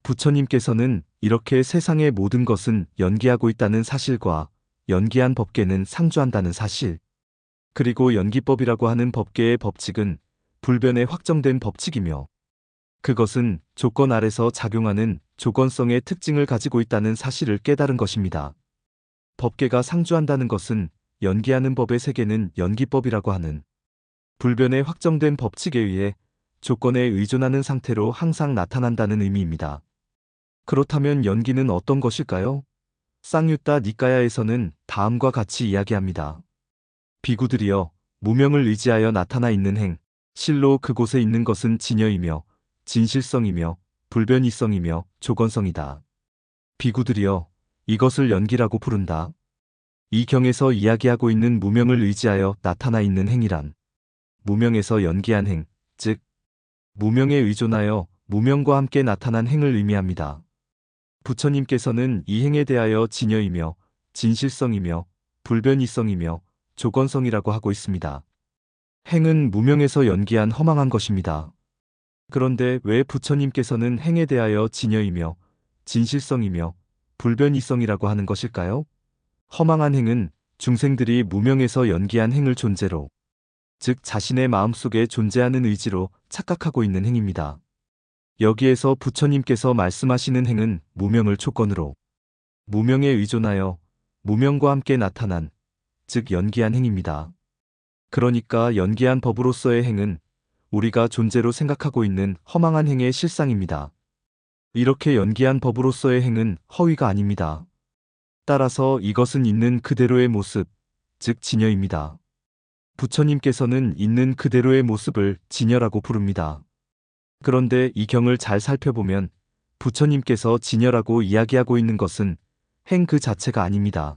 부처님께서는 이렇게 세상의 모든 것은 연기하고 있다는 사실과 연기한 법계는 상주한다는 사실, 그리고 연기법이라고 하는 법계의 법칙은 불변에 확정된 법칙이며 그것은 조건 아래서 작용하는 조건성의 특징을 가지고 있다는 사실을 깨달은 것입니다. 법계가 상주한다는 것은 연기하는 법의 세계는 연기법이라고 하는 불변에 확정된 법칙에 의해 조건에 의존하는 상태로 항상 나타난다는 의미입니다. 그렇다면 연기는 어떤 것일까요? 쌍유타 니까야에서는 다음과 같이 이야기합니다. 비구들이여, 무명을 의지하여 나타나 있는 행, 실로 그곳에 있는 것은 진여이며 진실성이며 불변이성이며 조건성이다. 비구들이여, 이것을 연기라고 부른다. 이 경에서 이야기하고 있는 무명을 의지하여 나타나 있는 행이란 무명에서 연기한 행, 즉 무명에 의존하여 무명과 함께 나타난 행을 의미합니다. 부처님께서는 이 행에 대하여 진여이며 진실성이며 불변이성이며 조건성이라고 하고 있습니다. 행은 무명에서 연기한 허망한 것입니다. 그런데 왜 부처님께서는 행에 대하여 진여이며 진실성이며 불변이성이라고 하는 것일까요? 허망한 행은 중생들이 무명에서 연기한 행을 존재로, 즉 자신의 마음속에 존재하는 의지로 착각하고 있는 행입니다. 여기에서 부처님께서 말씀하시는 행은 무명을 조건으로, 무명에 의존하여 무명과 함께 나타난, 즉 연기한 행입니다. 그러니까 연기한 법으로서의 행은 우리가 존재로 생각하고 있는 허망한 행의 실상입니다. 이렇게 연기한 법으로서의 행은 허위가 아닙니다. 따라서 이것은 있는 그대로의 모습, 즉 진여입니다. 부처님께서는 있는 그대로의 모습을 진여라고 부릅니다. 그런데 이 경을 잘 살펴보면 부처님께서 진여라고 이야기하고 있는 것은 행 그 자체가 아닙니다.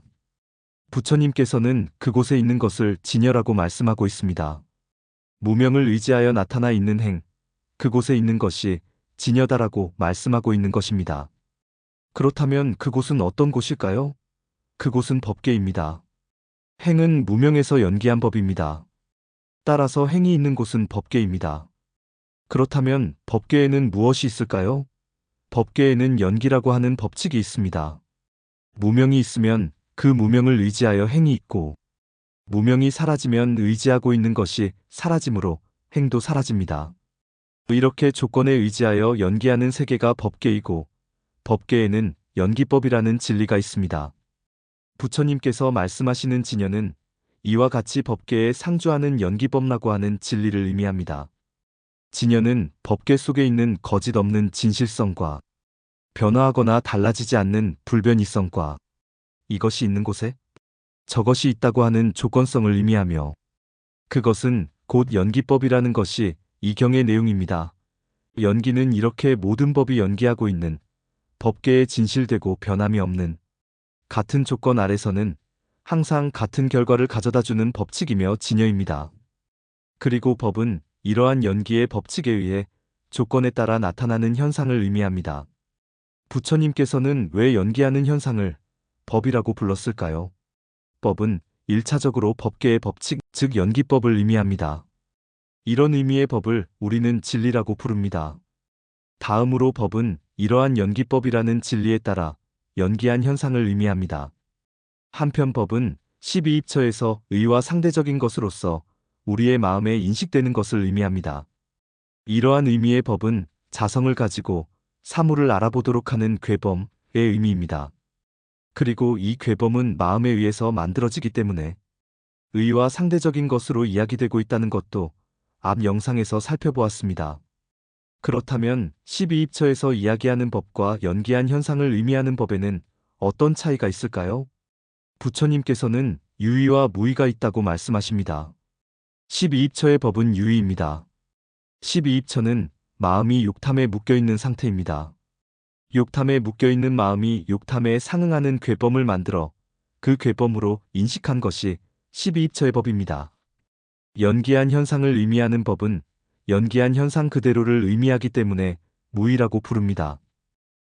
부처님께서는 그곳에 있는 것을 진여라고 말씀하고 있습니다. 무명을 의지하여 나타나 있는 행, 그곳에 있는 것이 진여다라고 말씀하고 있는 것입니다. 그렇다면 그곳은 어떤 곳일까요? 그곳은 법계입니다. 행은 무명에서 연기한 법입니다. 따라서 행이 있는 곳은 법계입니다. 그렇다면 법계에는 무엇이 있을까요? 법계에는 연기라고 하는 법칙이 있습니다. 무명이 있으면 그 무명을 의지하여 행이 있고, 무명이 사라지면 의지하고 있는 것이 사라지므로 행도 사라집니다. 이렇게 조건에 의지하여 연기하는 세계가 법계이고, 법계에는 연기법이라는 진리가 있습니다. 부처님께서 말씀하시는 진여는 이와 같이 법계에 상주하는 연기법라고 하는 진리를 의미합니다. 진여는 법계 속에 있는 거짓 없는 진실성과 변화하거나 달라지지 않는 불변이성과 이것이 있는 곳에 저것이 있다고 하는 조건성을 의미하며 그것은 곧 연기법이라는 것이 이 경의 내용입니다. 연기는 이렇게 모든 법이 연기하고 있는 법계에 진실되고 변함이 없는 같은 조건 아래서는 항상 같은 결과를 가져다주는 법칙이며 진여입니다. 그리고 법은 이러한 연기의 법칙에 의해 조건에 따라 나타나는 현상을 의미합니다. 부처님께서는 왜 연기하는 현상을 법이라고 불렀을까요? 법은 1차적으로 법계의 법칙, 즉 연기법을 의미합니다. 이런 의미의 법을 우리는 진리라고 부릅니다. 다음으로 법은 이러한 연기법이라는 진리에 따라 연기한 현상을 의미합니다. 한편 법은 12입처에서 의와 상대적인 것으로서 우리의 마음에 인식되는 것을 의미합니다. 이러한 의미의 법은 자성을 가지고 사물을 알아보도록 하는 괴범의 의미입니다. 그리고 이 괴범은 마음에 의해서 만들어지기 때문에 의와 상대적인 것으로 이야기되고 있다는 것도 앞 영상에서 살펴보았습니다. 그렇다면 12입처에서 이야기하는 법과 연기한 현상을 의미하는 법에는 어떤 차이가 있을까요? 부처님께서는 유의와 무의가 있다고 말씀하십니다. 12입처의 법은 유의입니다. 12입처는 마음이 욕탐에 묶여있는 상태입니다. 욕탐에 묶여있는 마음이 욕탐에 상응하는 괴범을 만들어 그 괴범으로 인식한 것이 12입처의 법입니다. 연기한 현상을 의미하는 법은 연기한 현상 그대로를 의미하기 때문에 무의라고 부릅니다.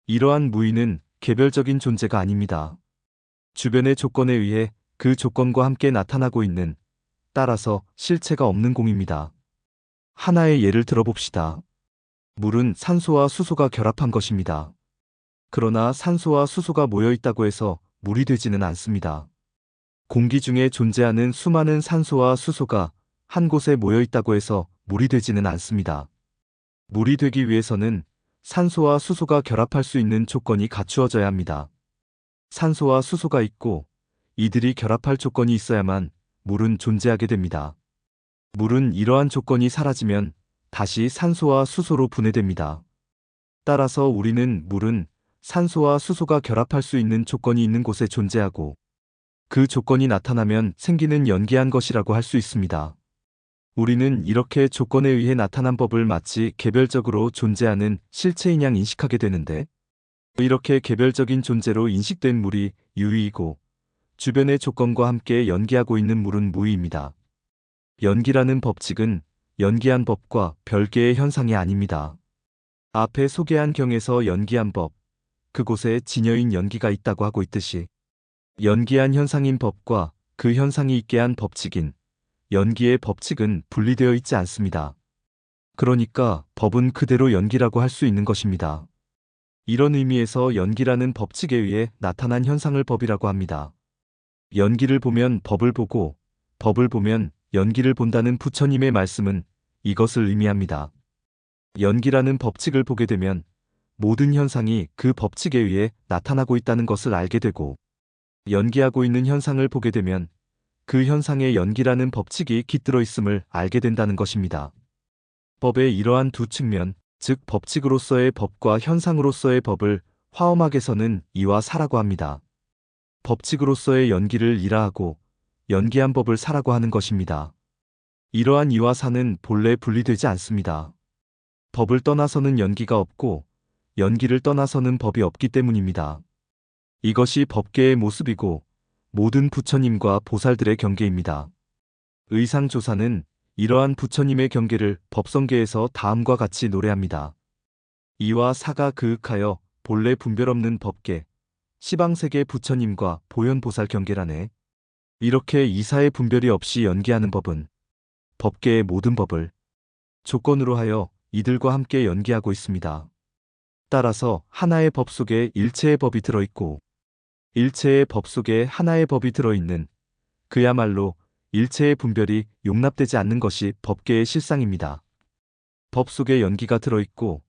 이러한 무의는 개별적인 존재가 아닙니다. 주변의 조건에 의해 그 조건과 함께 나타나고 있는, 따라서 실체가 없는 공입니다. 하나의 예를 들어봅시다. 물은 산소와 수소가 결합한 것입니다. 그러나 산소와 수소가 모여 있다고 해서 물이 되지는 않습니다. 공기 중에 존재하는 수많은 산소와 수소가 한 곳에 모여 있다고 해서 물이 되지는 않습니다. 물이 되기 위해서는 산소와 수소가 결합할 수 있는 조건이 갖추어져야 합니다. 산소와 수소가 있고 이들이 결합할 조건이 있어야만 물은 존재하게 됩니다. 물은 이러한 조건이 사라지면 다시 산소와 수소로 분해됩니다. 따라서 우리는 물은 산소와 수소가 결합할 수 있는 조건이 있는 곳에 존재하고 그 조건이 나타나면 생기는 연기한 것이라고 할 수 있습니다. 우리는 이렇게 조건에 의해 나타난 법을 마치 개별적으로 존재하는 실체인 양 인식하게 되는데, 이렇게 개별적인 존재로 인식된 물이 유의이고 주변의 조건과 함께 연기하고 있는 물은 무의입니다. 연기라는 법칙은 연기한 법과 별개의 현상이 아닙니다. 앞에 소개한 경에서 연기한 법, 그곳에 진여인 연기가 있다고 하고 있듯이 연기한 현상인 법과 그 현상이 있게 한 법칙인 연기의 법칙은 분리되어 있지 않습니다. 그러니까 법은 그대로 연기라고 할 수 있는 것입니다. 이런 의미에서 연기라는 법칙에 의해 나타난 현상을 법이라고 합니다. 연기를 보면 법을 보고 법을 보면 연기를 본다는 부처님의 말씀은 이것을 의미합니다. 연기라는 법칙을 보게 되면 모든 현상이 그 법칙에 의해 나타나고 있다는 것을 알게 되고, 연기하고 있는 현상을 보게 되면 그 현상에 연기라는 법칙이 깃들어 있음을 알게 된다는 것입니다. 법의 이러한 두 측면, 즉 법칙으로서의 법과 현상으로서의 법을 화엄학에서는 이와 사라고 합니다. 법칙으로서의 연기를 이라하고 연기한 법을 사라고 하는 것입니다. 이러한 이와 사는 본래 분리되지 않습니다. 법을 떠나서는 연기가 없고 연기를 떠나서는 법이 없기 때문입니다. 이것이 법계의 모습이고 모든 부처님과 보살들의 경계입니다. 의상조사는 이러한 부처님의 경계를 법성계에서 다음과 같이 노래합니다. 이와 사가 그윽하여 본래 분별 없는 법계, 시방세계 부처님과 보현보살 경계라네. 이렇게 이사의 분별이 없이 연기하는 법은 법계의 모든 법을 조건으로 하여 이들과 함께 연기하고 있습니다. 따라서 하나의 법 속에 일체의 법이 들어있고 일체의 법 속에 하나의 법이 들어있는, 그야말로 일체의 분별이 용납되지 않는 것이 법계의 실상입니다. 법 속에 연기가 들어있고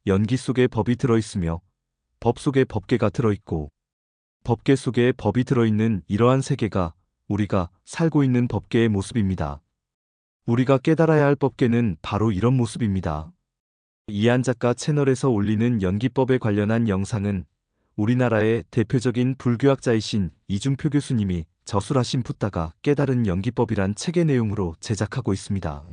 연기 속에 법이 들어있으며 법 속에 법계가 들어있고 법계 속에 법이 들어있는 이러한 세계가 우리가 살고 있는 법계의 모습입니다. 우리가 깨달아야 할 법계는 바로 이런 모습입니다. 이한 작가 채널에서 올리는 연기법에 관련한 영상은 우리나라의 대표적인 불교학자이신 이중표 교수님이 저술하신 붓다가 깨달은 연기법이란 책의 내용으로 제작하고 있습니다.